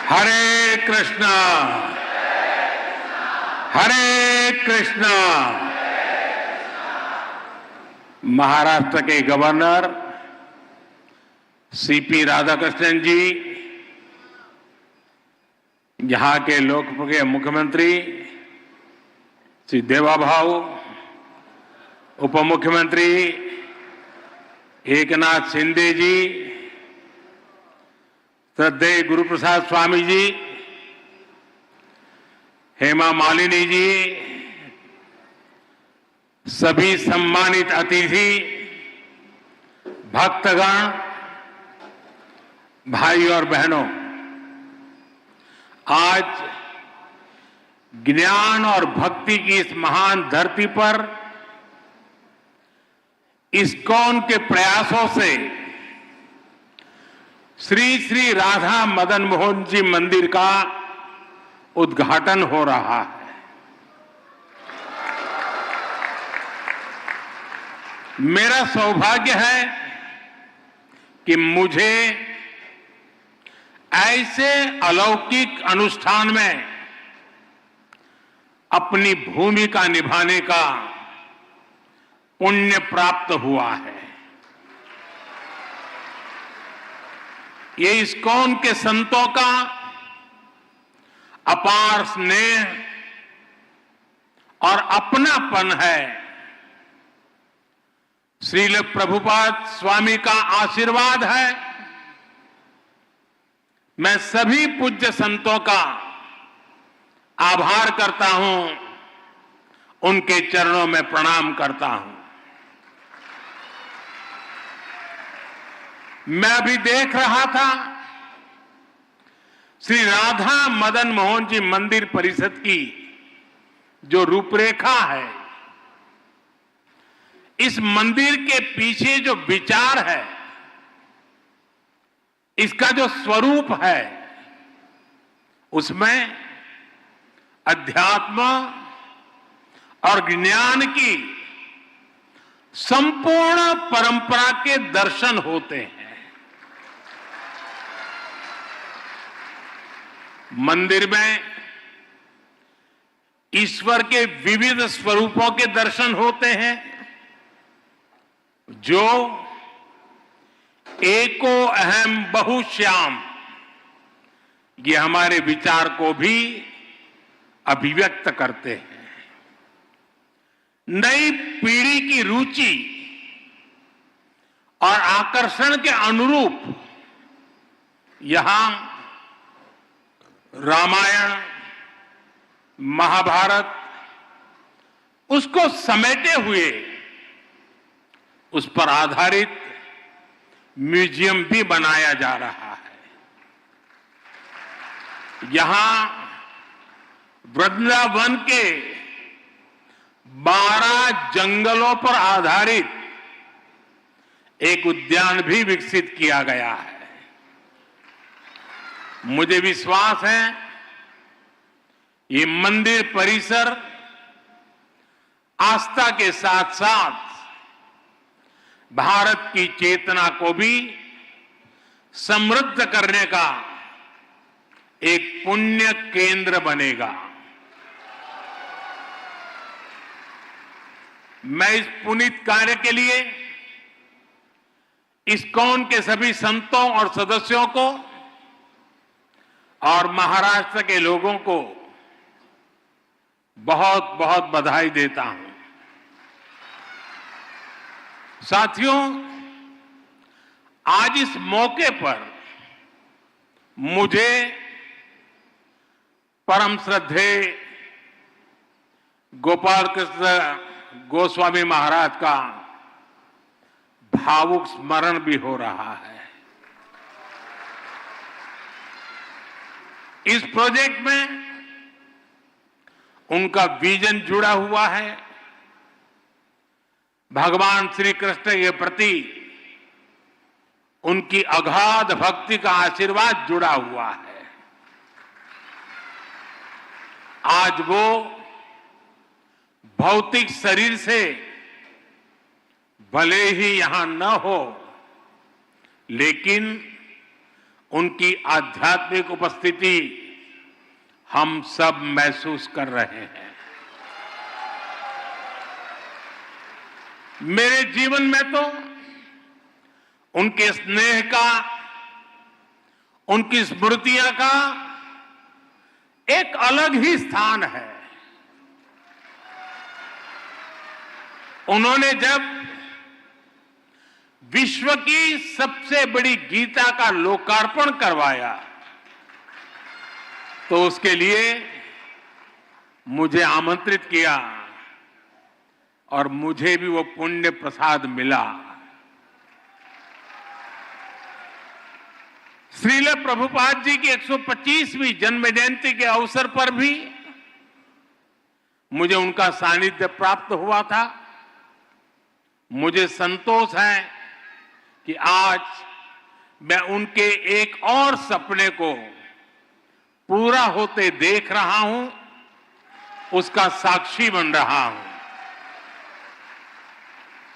हरे कृष्णा हरे कृष्णा। महाराष्ट्र के governor CP Radhakrishnan जी, यहां के लोकप्रिय मुख्यमंत्री श्री देवाभाऊ, उप मुख्यमंत्री एकनाथ शिंदे जी, श्रद्धेय गुरुप्रसाद स्वामी जी, हेमा मालिनी जी, सभी सम्मानित अतिथि, भक्तगण, भाई और बहनों, आज ज्ञान और भक्ति की इस महान धरती पर इस्कॉन के प्रयासों से श्री श्री राधा मदन मोहन जी मंदिर का उद्घाटन हो रहा है। मेरा सौभाग्य है कि मुझे ऐसे अलौकिक अनुष्ठान में अपनी भूमिका निभाने का पुण्य प्राप्त हुआ है। ये इस्कॉन के संतों का अपार स्नेह और अपनापन है। श्रील प्रभुपाद स्वामी का आशीर्वाद है। मैं सभी पूज्य संतों का आभार करता हूं, उनके चरणों में प्रणाम करता हूं। मैं अभी देख रहा था श्री राधा मदन मोहन जी मंदिर परिषद की जो रूपरेखा है, इस मंदिर के पीछे जो विचार है, इसका जो स्वरूप है, उसमें अध्यात्म और ज्ञान की संपूर्ण परंपरा के दर्शन होते हैं। मंदिर में ईश्वर के विविध स्वरूपों के दर्शन होते हैं, जो एको अहम बहुश्याम, ये हमारे विचार को भी अभिव्यक्त करते हैं। नई पीढ़ी की रुचि और आकर्षण के अनुरूप यहां रामायण, महाभारत, उसको समेटे हुए उस पर आधारित म्यूजियम भी बनाया जा रहा है। यहां वृंदावन के 12 जंगलों पर आधारित एक उद्यान भी विकसित किया गया है। मुझे विश्वास है ये मंदिर परिसर आस्था के साथ साथ भारत की चेतना को भी समृद्ध करने का एक पुण्य केंद्र बनेगा। मैं इस पुनीत कार्य के लिए इस्कॉन के सभी संतों और सदस्यों को और महाराष्ट्र के लोगों को बहुत बहुत बधाई देता हूं। साथियों, आज इस मौके पर मुझे परम श्रद्धेय गोपाल कृष्ण गोस्वामी महाराज का भावुक स्मरण भी हो रहा है। इस प्रोजेक्ट में उनका विजन जुड़ा हुआ है। भगवान श्री कृष्ण के प्रति उनकी अगाध भक्ति का आशीर्वाद जुड़ा हुआ है। आज वो भौतिक शरीर से भले ही यहां न हो, लेकिन उनकी आध्यात्मिक उपस्थिति हम सब महसूस कर रहे हैं। मेरे जीवन में तो उनके स्नेह का, उनकी स्मृतियां का एक अलग ही स्थान है। उन्होंने जब विश्व की सबसे बड़ी गीता का लोकार्पण करवाया तो उसके लिए मुझे आमंत्रित किया और मुझे भी वो पुण्य प्रसाद मिला। श्रील प्रभुपाद जी की 125वीं जन्म जयंती के अवसर पर भी मुझे उनका सानिध्य प्राप्त हुआ था। मुझे संतोष है कि आज मैं उनके एक और सपने को पूरा होते देख रहा हूं, उसका साक्षी बन रहा हूं।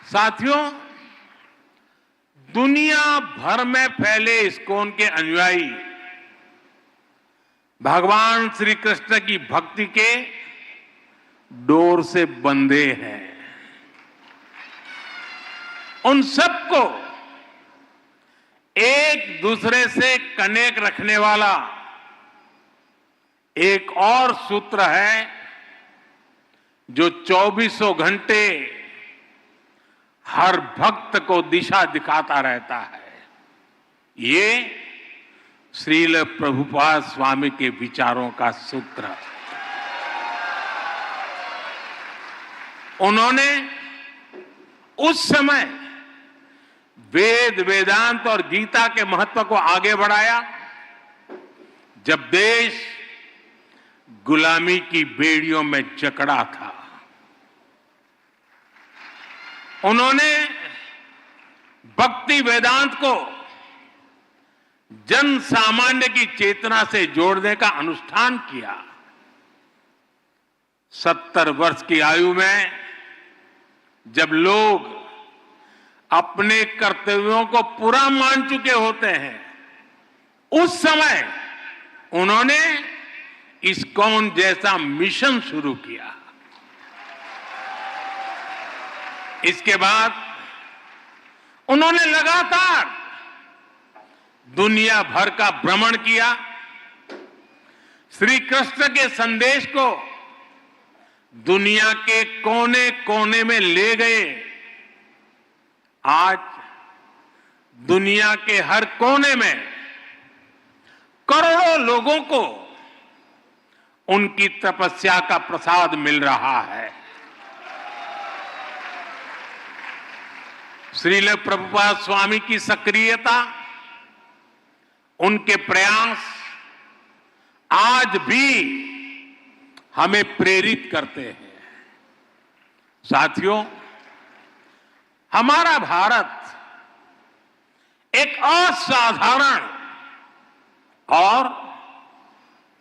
साथियों, दुनिया भर में फैले इस्कॉन के अनुयायी भगवान श्री कृष्ण की भक्ति के डोर से बंधे हैं। उन सबको एक दूसरे से कनेक्ट रखने वाला एक और सूत्र है जो 24 घंटे हर भक्त को दिशा दिखाता रहता है। ये श्रील प्रभुपाद स्वामी के विचारों का सूत्र। उन्होंने उस समय वेद, वेदांत और गीता के महत्व को आगे बढ़ाया जब देश गुलामी की बेड़ियों में जकड़ा था। उन्होंने भक्ति वेदांत को जन सामान्य की चेतना से जोड़ने का अनुष्ठान किया। 70 वर्ष की आयु में जब लोग अपने कर्तव्यों को पूरा मान चुके होते हैं, उस समय उन्होंने इस्कॉन जैसा मिशन शुरू किया। इसके बाद उन्होंने लगातार दुनिया भर का भ्रमण किया, श्री कृष्ण के संदेश को दुनिया के कोने कोने में ले गए। आज दुनिया के हर कोने में करोड़ों लोगों को उनकी तपस्या का प्रसाद मिल रहा है। श्रील प्रभुपाद स्वामी की सक्रियता, उनके प्रयास आज भी हमें प्रेरित करते हैं। साथियों, हमारा भारत एक असाधारण और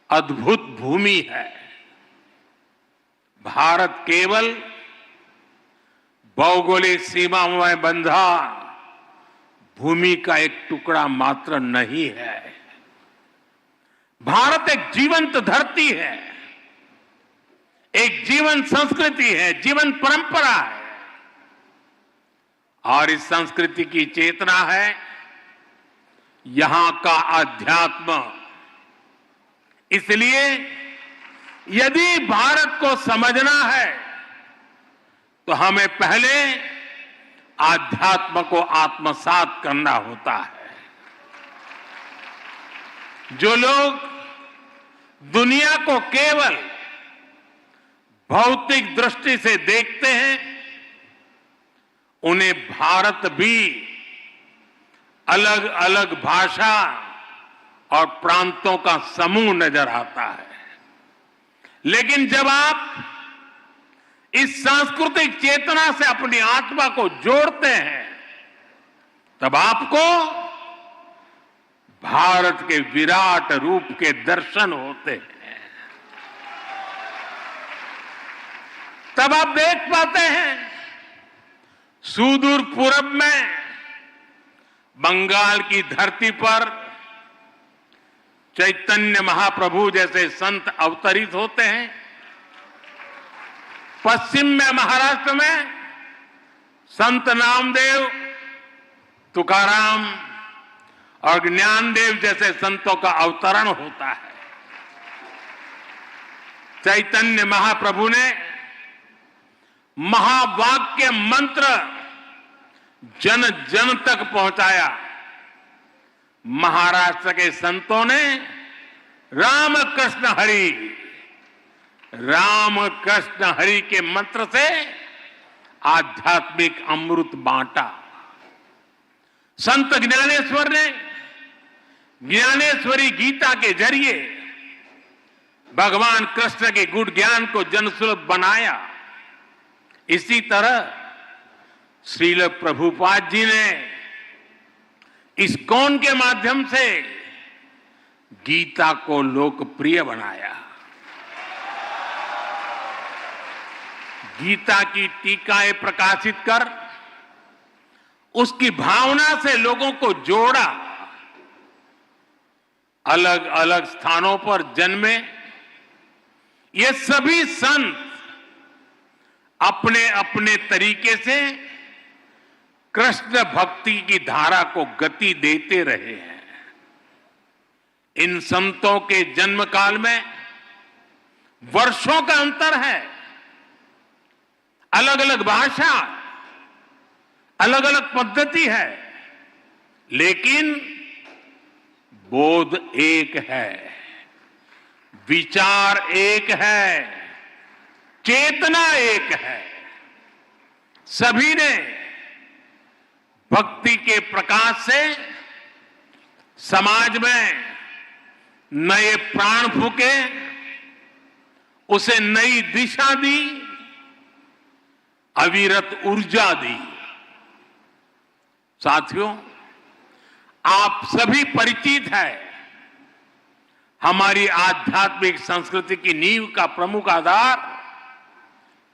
अद्भुत भूमि है। भारत केवल भौगोलिक सीमाओं में बंधा भूमि का एक टुकड़ा मात्र नहीं है। भारत एक जीवंत धरती है, एक जीवन संस्कृति है, जीवन परंपरा है और इस संस्कृति की चेतना है यहां का अध्यात्म। इसलिए यदि भारत को समझना है तो हमें पहले आध्यात्म को आत्मसात करना होता है। जो लोग दुनिया को केवल भौतिक दृष्टि से देखते हैं, उन्हें भारत भी अलग अलग भाषा और प्रांतों का समूह नजर आता है। लेकिन जब आप इस सांस्कृतिक चेतना से अपनी आत्मा को जोड़ते हैं, तब आपको भारत के विराट रूप के दर्शन होते हैं। तब आप देख पाते हैं सुदूर पूरब में बंगाल की धरती पर चैतन्य महाप्रभु जैसे संत अवतरित होते हैं। पश्चिम में महाराष्ट्र में संत नामदेव, तुकाराम और ज्ञानदेव जैसे संतों का अवतरण होता है। चैतन्य महाप्रभु ने महावाक्य मंत्र जन जन तक पहुंचाया। महाराष्ट्र के संतों ने राम कृष्ण हरि के मंत्र से आध्यात्मिक अमृत बांटा। संत ज्ञानेश्वर ने ज्ञानेश्वरी गीता के जरिए भगवान कृष्ण के गुण ज्ञान को जनसुलभ बनाया। इसी तरह श्रील प्रभुपाद जी ने इस्कॉन के माध्यम से गीता को लोकप्रिय बनाया। गीता की टीकाएं प्रकाशित कर उसकी भावना से लोगों को जोड़ा। अलग अलग स्थानों पर जन्मे ये सभी संत अपने अपने तरीके से कृष्ण भक्ति की धारा को गति देते रहे हैं। इन संतों के जन्म काल में वर्षों का अंतर है। अलग अलग भाषा, अलग अलग पद्धति है, लेकिन बोध एक है, विचार एक है, चेतना एक है। सभी ने भक्ति के प्रकाश से समाज में नए प्राण फूके, उसे नई दिशा दी, अविरत ऊर्जा दी। साथियों, आप सभी परिचित हैं, हमारी आध्यात्मिक संस्कृति की नींव का प्रमुख आधार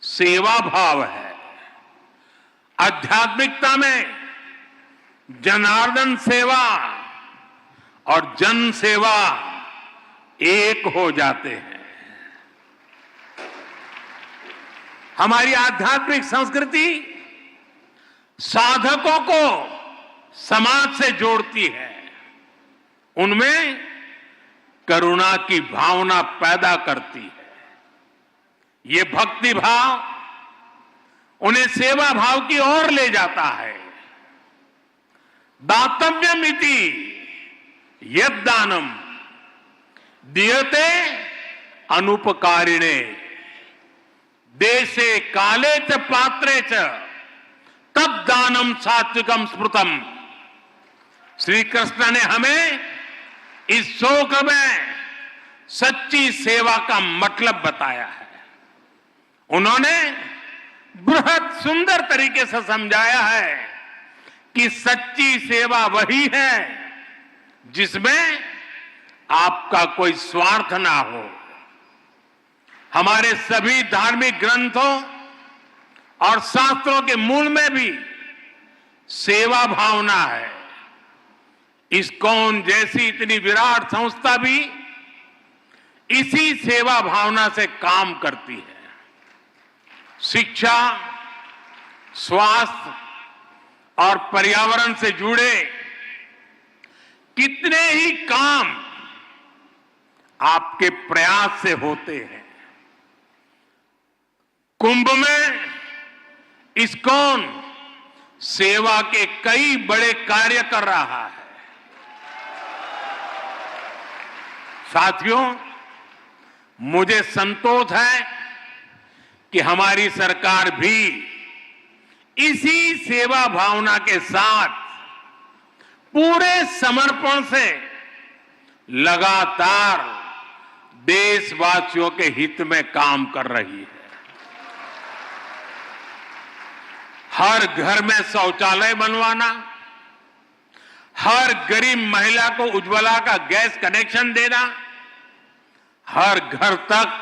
सेवा भाव है। आध्यात्मिकता में जनार्दन सेवा और जन सेवा एक हो जाते हैं। हमारी आध्यात्मिक संस्कृति साधकों को समाज से जोड़ती है, उनमें करुणा की भावना पैदा करती है। ये भक्ति भाव उन्हें सेवा भाव की ओर ले जाता है। दातव्यमिति यद्दानम दीयते अनुपकारिणे देशे काले च पात्रे च तद दानम सात्विकम स्मृतम। श्री कृष्ण ने हमें इस शोक में सच्ची सेवा का मतलब बताया है। उन्होंने बृहद सुंदर तरीके से समझाया है कि सच्ची सेवा वही है जिसमें आपका कोई स्वार्थ ना हो। हमारे सभी धार्मिक ग्रंथों और शास्त्रों के मूल में भी सेवा भावना है। इस्कॉन जैसी इतनी विराट संस्था भी इसी सेवा भावना से काम करती है। शिक्षा, स्वास्थ्य और पर्यावरण से जुड़े कितने ही काम आपके प्रयास से होते हैं। कुंभ में इस्कॉन सेवा के कई बड़े कार्य कर रहा है। साथियों, मुझे संतोष है कि हमारी सरकार भी इसी सेवा भावना के साथ पूरे समर्पण से लगातार देशवासियों के हित में काम कर रही है। हर घर में शौचालय बनवाना, हर गरीब महिला को उज्ज्वला का गैस कनेक्शन देना, हर घर तक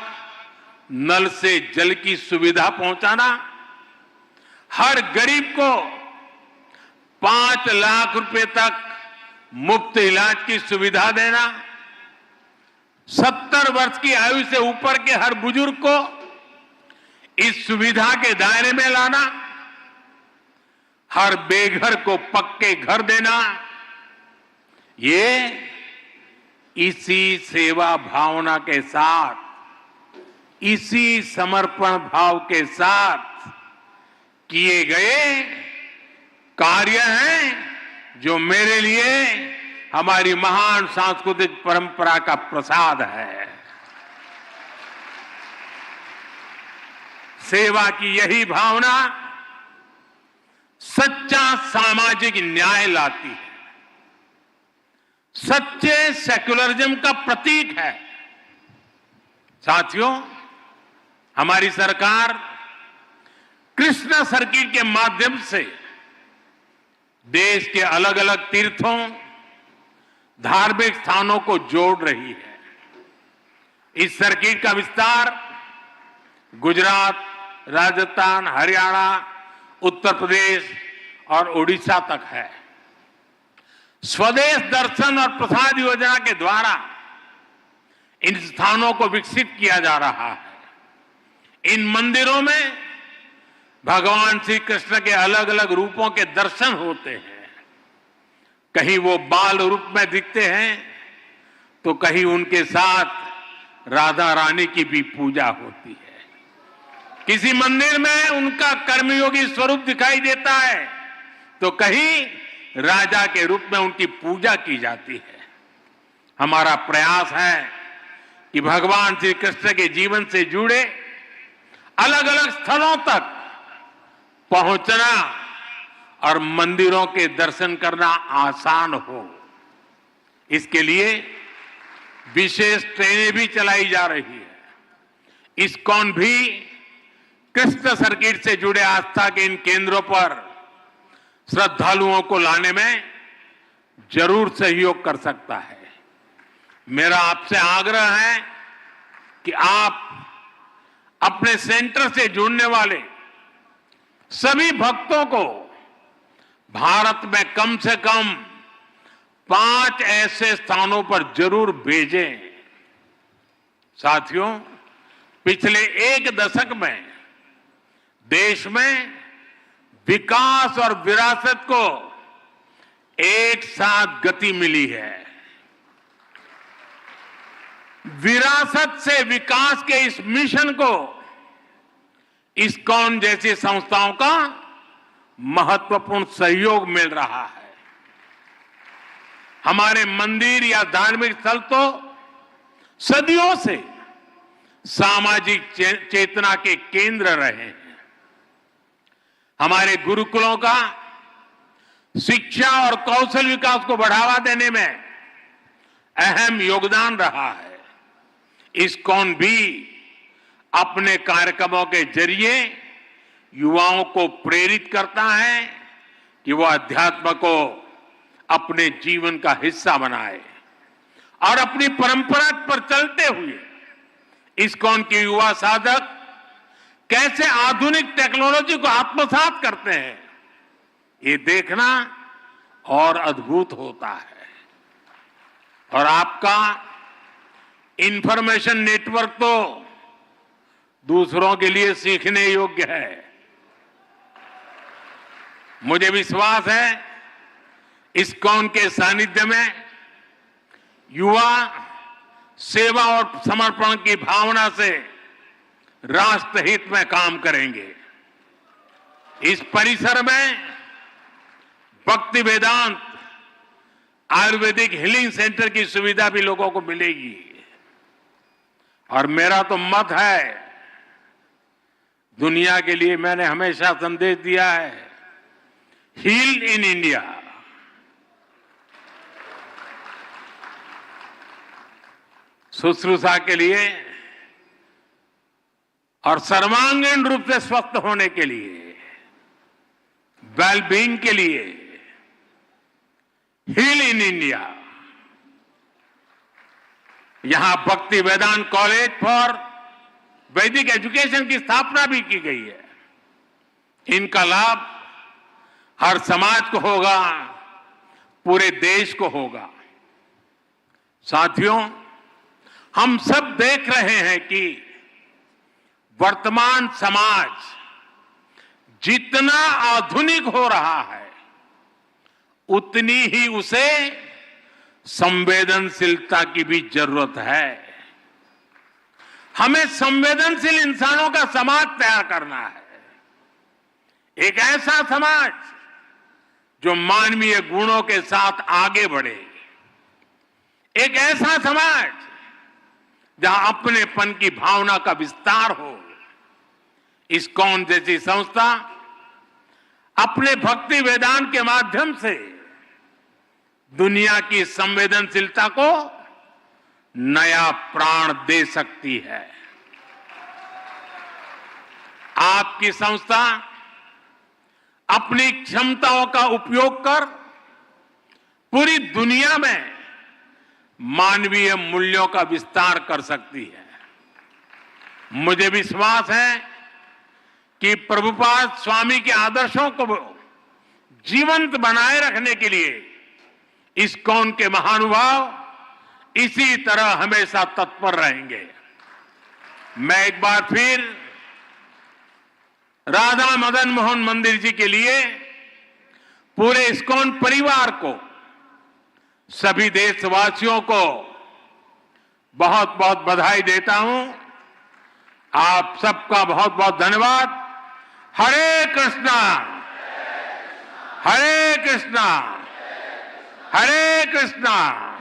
नल से जल की सुविधा पहुंचाना, हर गरीब को 5 लाख रुपए तक मुफ्त इलाज की सुविधा देना, 70 वर्ष की आयु से ऊपर के हर बुजुर्ग को इस सुविधा के दायरे में लाना, हर बेघर को पक्के घर देना, ये इसी सेवा भावना के साथ, इसी समर्पण भाव के साथ किए गए कार्य हैं जो मेरे लिए हमारी महान सांस्कृतिक परंपरा का प्रसाद है। सेवा की यही भावना सच्चा सामाजिक न्याय लाती है, सच्चे सेक्युलरिज्म का प्रतीक है। साथियों, हमारी सरकार कृष्णा सर्किट के माध्यम से देश के अलग अलग तीर्थों, धार्मिक स्थानों को जोड़ रही है। इस सर्किट का विस्तार गुजरात, राजस्थान, हरियाणा, उत्तर प्रदेश और उड़ीसा तक है। स्वदेश दर्शन और प्रसाद योजना के द्वारा इन स्थानों को विकसित किया जा रहा है। इन मंदिरों में भगवान श्री कृष्ण के अलग अलग रूपों के दर्शन होते हैं। कहीं वो बाल रूप में दिखते हैं तो कहीं उनके साथ राधा रानी की भी पूजा होती है। किसी मंदिर में उनका कर्मयोगी स्वरूप दिखाई देता है तो कहीं राजा के रूप में उनकी पूजा की जाती है। हमारा प्रयास है कि भगवान श्री कृष्ण के जीवन से जुड़े अलग अलग स्थलों तक पहुंचना और मंदिरों के दर्शन करना आसान हो। इसके लिए विशेष ट्रेनें भी चलाई जा रही है। इस्कॉन भी कृष्ण सर्किट से जुड़े आस्था के इन केंद्रों पर श्रद्धालुओं को लाने में जरूर सहयोग कर सकता है। मेरा आपसे आग्रह है कि आप अपने सेंटर से जुड़ने वाले सभी भक्तों को भारत में कम से कम 5 ऐसे स्थानों पर जरूर भेजें। साथियों, पिछले 1 दशक में देश में विकास और विरासत को एक साथ गति मिली है। विरासत से विकास के इस मिशन को इस्कॉन जैसी संस्थाओं का महत्वपूर्ण सहयोग मिल रहा है। हमारे मंदिर या धार्मिक स्थल तो सदियों से सामाजिक चेतना के केंद्र रहे हैं। हमारे गुरुकुलों का शिक्षा और कौशल विकास को बढ़ावा देने में अहम योगदान रहा है। इस्कॉन भी अपने कार्यक्रमों के जरिए युवाओं को प्रेरित करता है कि वो अध्यात्म को अपने जीवन का हिस्सा बनाए और अपनी परंपरा पर चलते हुए इस्कॉन के युवा साधक कैसे आधुनिक टेक्नोलॉजी को आत्मसात करते हैं, ये देखना और अद्भुत होता है। और आपका इंफॉर्मेशन नेटवर्क तो दूसरों के लिए सीखने योग्य है। मुझे विश्वास है इस्कॉन के सानिध्य में युवा सेवा और समर्पण की भावना से राष्ट्र हित में काम करेंगे। इस परिसर में भक्ति वेदांत आयुर्वेदिक हीलिंग सेंटर की सुविधा भी लोगों को मिलेगी। और मेरा तो मत है, दुनिया के लिए मैंने हमेशा संदेश दिया है, हील इन इंडिया। शुश्रूषा के लिए और सर्वांगीण रूप से स्वस्थ होने के लिए, वेलबींग के लिए हील इन इंडिया। यहां भक्ति वेदांत कॉलेज फॉर वैदिक एजुकेशन की स्थापना भी की गई है। इनका लाभ हर समाज को होगा, पूरे देश को होगा। साथियों, हम सब देख रहे हैं कि वर्तमान समाज जितना आधुनिक हो रहा है उतनी ही उसे संवेदनशीलता की भी जरूरत है। हमें संवेदनशील इंसानों का समाज तैयार करना है, एक ऐसा समाज जो मानवीय गुणों के साथ आगे बढ़े, एक ऐसा समाज जहां अपनेपन की भावना का विस्तार हो। इस्कॉन जैसी संस्था अपने भक्ति वेदांत के माध्यम से दुनिया की संवेदनशीलता को नया प्राण दे सकती है। आपकी संस्था अपनी क्षमताओं का उपयोग कर पूरी दुनिया में मानवीय मूल्यों का विस्तार कर सकती है। मुझे विश्वास है कि प्रभुपाद स्वामी के आदर्शों को जीवंत बनाए रखने के लिए इस्कॉन के महानुभाव इसी तरह हमेशा तत्पर रहेंगे। मैं एक बार फिर राधा मदन मोहन मंदिर जी के लिए पूरे इस्कॉन परिवार को, सभी देशवासियों को बहुत बहुत बधाई देता हूं। आप सबका बहुत बहुत धन्यवाद। हरे कृष्णा, हरे कृष्णा, हरे कृष्णा।